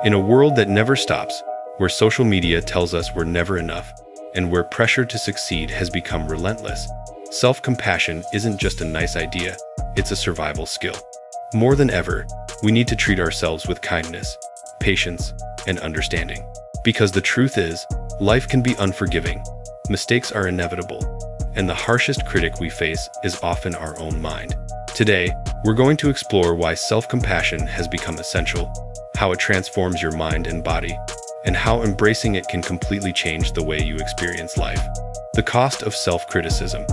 In a world that never stops, where social media tells us we're never enough, and where pressure to succeed has become relentless, self-compassion isn't just a nice idea, it's a survival skill. More than ever, we need to treat ourselves with kindness, patience, and understanding. Because the truth is, life can be unforgiving, mistakes are inevitable, and the harshest critic we face is often our own mind. Today, we're going to explore why self-compassion has become essential, how it transforms your mind and body, and how embracing it can completely change the way you experience life. The cost of self-criticism.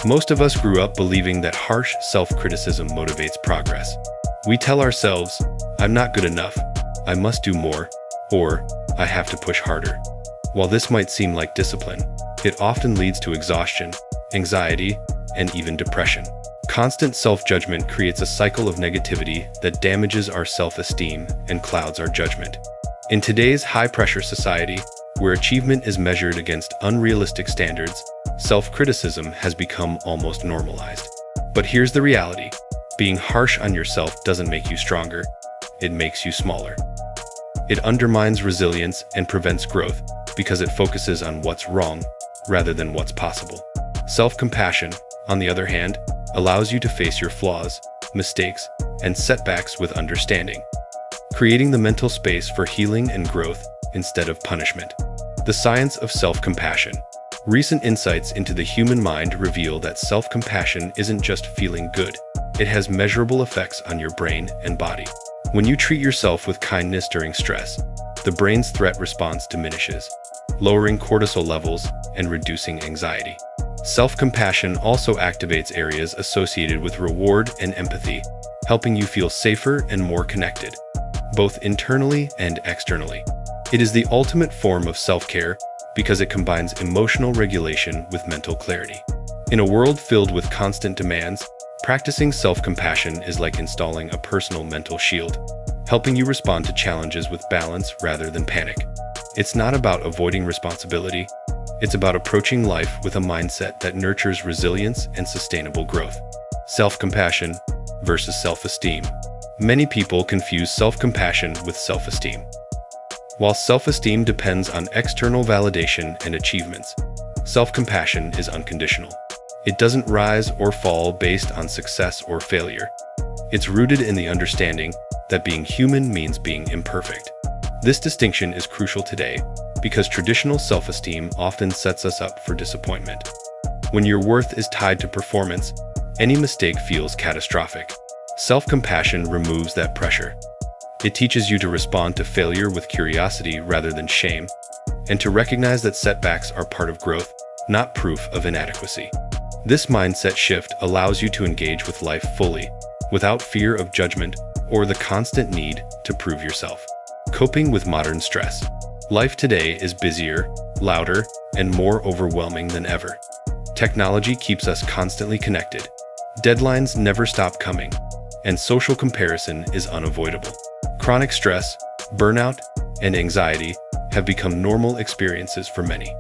Most of us grew up believing that harsh self-criticism motivates progress. We tell ourselves, "I'm not good enough, I must do more," or "I have to push harder." While this might seem like discipline, it often leads to exhaustion, anxiety, and even depression. Constant self-judgment creates a cycle of negativity that damages our self-esteem and clouds our judgment. In today's high-pressure society, where achievement is measured against unrealistic standards, self-criticism has become almost normalized. But here's the reality. Being harsh on yourself doesn't make you stronger, it makes you smaller. It undermines resilience and prevents growth because it focuses on what's wrong rather than what's possible. Self-compassion, on the other hand, allows you to face your flaws, mistakes, and setbacks with understanding, creating the mental space for healing and growth instead of punishment. The science of self-compassion. Recent insights into the human mind reveal that self-compassion isn't just feeling good. It has measurable effects on your brain and body. When you treat yourself with kindness during stress, the brain's threat response diminishes, lowering cortisol levels and reducing anxiety. Self-compassion also activates areas associated with reward and empathy, helping you feel safer and more connected, both internally and externally. It is the ultimate form of self-care because it combines emotional regulation with mental clarity. In a world filled with constant demands, practicing self-compassion is like installing a personal mental shield, helping you respond to challenges with balance rather than panic. It's not about avoiding responsibility, it's about approaching life with a mindset that nurtures resilience and sustainable growth. Self-compassion versus self-esteem. Many people confuse self-compassion with self-esteem. While self-esteem depends on external validation and achievements, self-compassion is unconditional. It doesn't rise or fall based on success or failure. It's rooted in the understanding that being human means being imperfect. This distinction is crucial today because traditional self-esteem often sets us up for disappointment. When your worth is tied to performance, any mistake feels catastrophic. Self-compassion removes that pressure. It teaches you to respond to failure with curiosity rather than shame, and to recognize that setbacks are part of growth, not proof of inadequacy. This mindset shift allows you to engage with life fully, without fear of judgment or the constant need to prove yourself. Coping with modern stress. Life today is busier, louder, and more overwhelming than ever. Technology keeps us constantly connected. Deadlines never stop coming, and social comparison is unavoidable. Chronic stress, burnout, and anxiety have become normal experiences for many.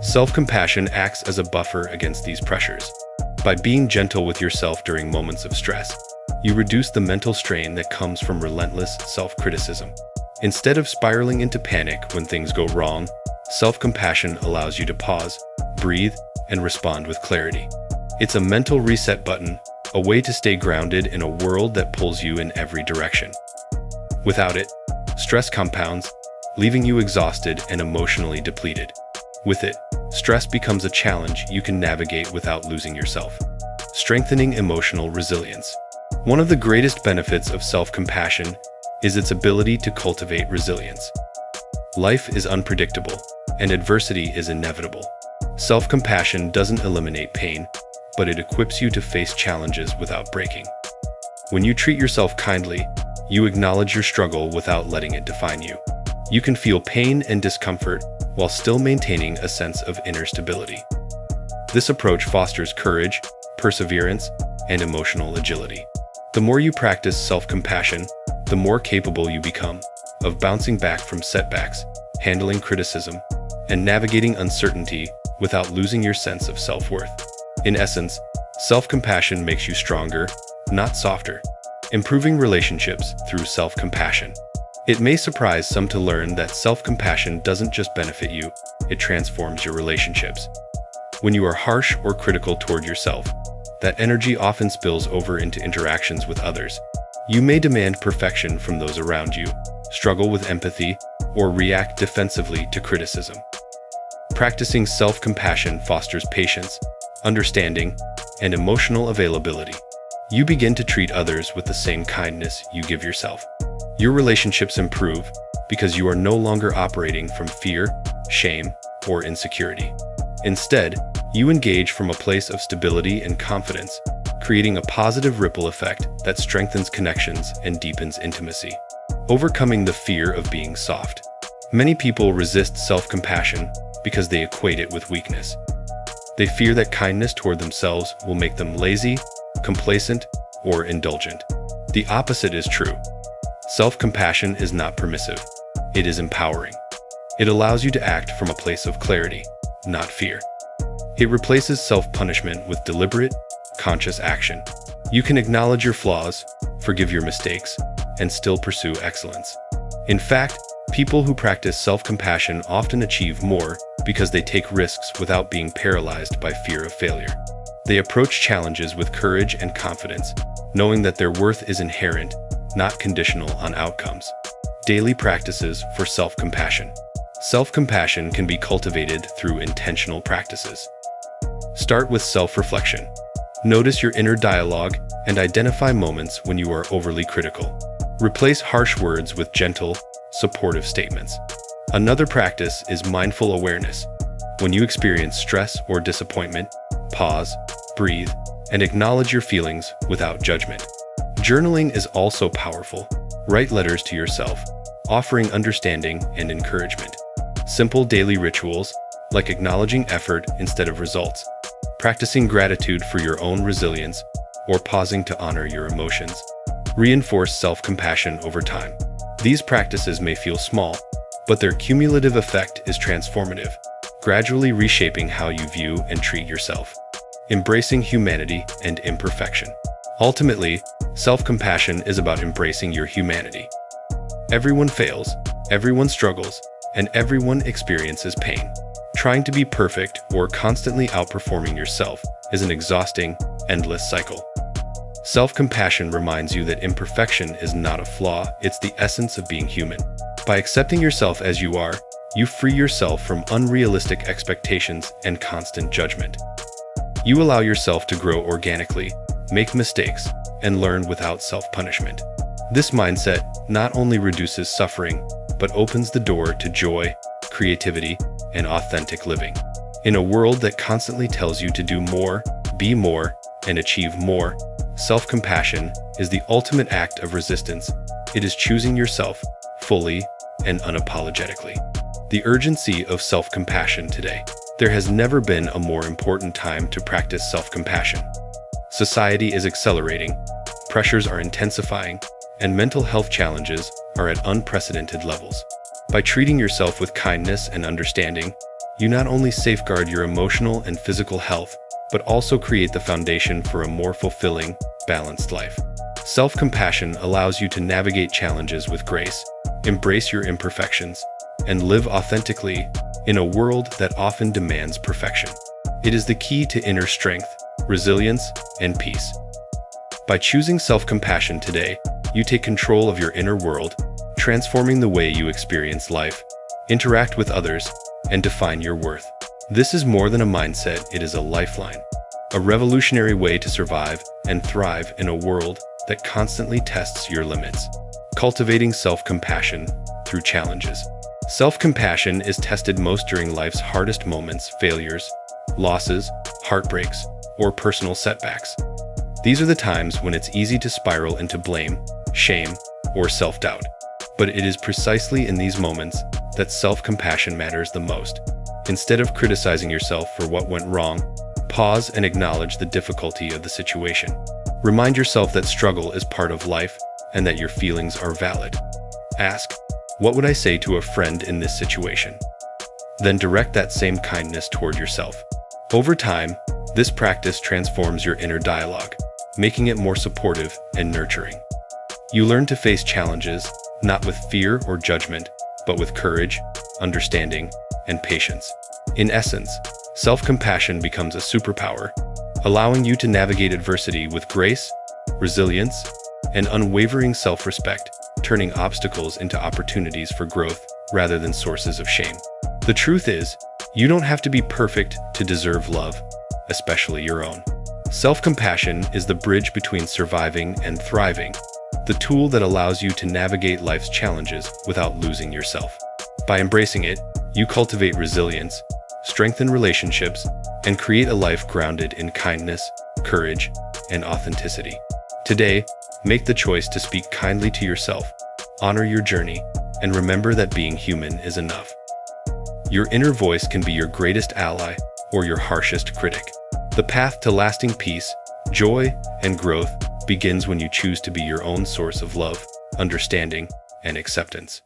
Self-compassion acts as a buffer against these pressures. By being gentle with yourself during moments of stress, you reduce the mental strain that comes from relentless self-criticism. Instead of spiraling into panic when things go wrong, self-compassion allows you to pause, breathe, and respond with clarity. It's a mental reset button, a way to stay grounded in a world that pulls you in every direction. Without it, stress compounds, leaving you exhausted and emotionally depleted. With it, stress becomes a challenge you can navigate without losing yourself. Strengthening emotional resilience. One of the greatest benefits of self-compassion is its ability to cultivate resilience. Life is unpredictable, and adversity is inevitable. Self-compassion doesn't eliminate pain, but it equips you to face challenges without breaking. When you treat yourself kindly, you acknowledge your struggle without letting it define you. You can feel pain and discomfort while still maintaining a sense of inner stability. This approach fosters courage, perseverance, and emotional agility. The more you practice self-compassion, the more capable you become of bouncing back from setbacks, handling criticism, and navigating uncertainty without losing your sense of self-worth. In essence, self-compassion makes you stronger, not softer, improving relationships through self-compassion. It may surprise some to learn that self-compassion doesn't just benefit you, it transforms your relationships. When you are harsh or critical toward yourself, that energy often spills over into interactions with others. You may demand perfection from those around you, struggle with empathy, or react defensively to criticism. Practicing self-compassion fosters patience, understanding, and emotional availability. You begin to treat others with the same kindness you give yourself. Your relationships improve because you are no longer operating from fear, shame, or insecurity. Instead, you engage from a place of stability and confidence, creating a positive ripple effect that strengthens connections and deepens intimacy. Overcoming the fear of being soft. Many people resist self-compassion because they equate it with weakness. They fear that kindness toward themselves will make them lazy, complacent, or indulgent. The opposite is true. Self-compassion is not permissive. It is empowering. It allows you to act from a place of clarity, not fear. It replaces self-punishment with deliberate, conscious action. You can acknowledge your flaws, forgive your mistakes, and still pursue excellence. In fact, people who practice self-compassion often achieve more because they take risks without being paralyzed by fear of failure. They approach challenges with courage and confidence, knowing that their worth is inherent, not conditional on outcomes. Daily practices for self-compassion. Self-compassion can be cultivated through intentional practices. Start with self-reflection. Notice your inner dialogue and identify moments when you are overly critical. Replace harsh words with gentle, supportive statements. Another practice is mindful awareness. When you experience stress or disappointment, pause, breathe, and acknowledge your feelings without judgment. Journaling is also powerful. Write letters to yourself, offering understanding and encouragement. Simple daily rituals, like acknowledging effort instead of results, practicing gratitude for your own resilience, or pausing to honor your emotions, reinforce self-compassion over time. These practices may feel small, but their cumulative effect is transformative, gradually reshaping how you view and treat yourself. Embracing humanity and imperfection. Ultimately, self-compassion is about embracing your humanity. Everyone fails, everyone struggles, and everyone experiences pain. Trying to be perfect or constantly outperforming yourself is an exhausting, endless cycle. Self-compassion reminds you that imperfection is not a flaw, it's the essence of being human. By accepting yourself as you are, you free yourself from unrealistic expectations and constant judgment. You allow yourself to grow organically, make mistakes, and learn without self-punishment. This mindset not only reduces suffering, but opens the door to joy, creativity, and authentic living. In a world that constantly tells you to do more, be more, and achieve more, self-compassion is the ultimate act of resistance. It is choosing yourself fully and unapologetically. The urgency of self-compassion today. There has never been a more important time to practice self-compassion. Society is accelerating, pressures are intensifying, and mental health challenges are at unprecedented levels. By treating yourself with kindness and understanding, you not only safeguard your emotional and physical health, but also create the foundation for a more fulfilling, balanced life. Self-compassion allows you to navigate challenges with grace, embrace your imperfections, and live authentically in a world that often demands perfection. It is the key to inner strength, resilience, and peace. By choosing self-compassion today, you take control of your inner world, transforming the way you experience life, interact with others, and define your worth. This is more than a mindset, it is a lifeline, a revolutionary way to survive and thrive in a world that constantly tests your limits. Cultivating self-compassion through challenges. Self-compassion is tested most during life's hardest moments, failures, losses, heartbreaks, or personal setbacks. These are the times when it's easy to spiral into blame, shame, or self-doubt. But it is precisely in these moments that self-compassion matters the most. Instead of criticizing yourself for what went wrong, pause and acknowledge the difficulty of the situation. Remind yourself that struggle is part of life and that your feelings are valid. Ask, what would I say to a friend in this situation? Then direct that same kindness toward yourself. Over time, this practice transforms your inner dialogue, making it more supportive and nurturing. You learn to face challenges not with fear or judgment, but with courage, understanding, and patience. In essence, self-compassion becomes a superpower, allowing you to navigate adversity with grace, resilience, and unwavering self-respect, turning obstacles into opportunities for growth rather than sources of shame. The truth is, you don't have to be perfect to deserve love, especially your own. Self-compassion is the bridge between surviving and thriving, the tool that allows you to navigate life's challenges without losing yourself. By embracing it, you cultivate resilience, strengthen relationships, and create a life grounded in kindness, courage, and authenticity. Today, make the choice to speak kindly to yourself, honor your journey, and remember that being human is enough. Your inner voice can be your greatest ally or your harshest critic. The path to lasting peace, joy, and growth begins when you choose to be your own source of love, understanding, and acceptance.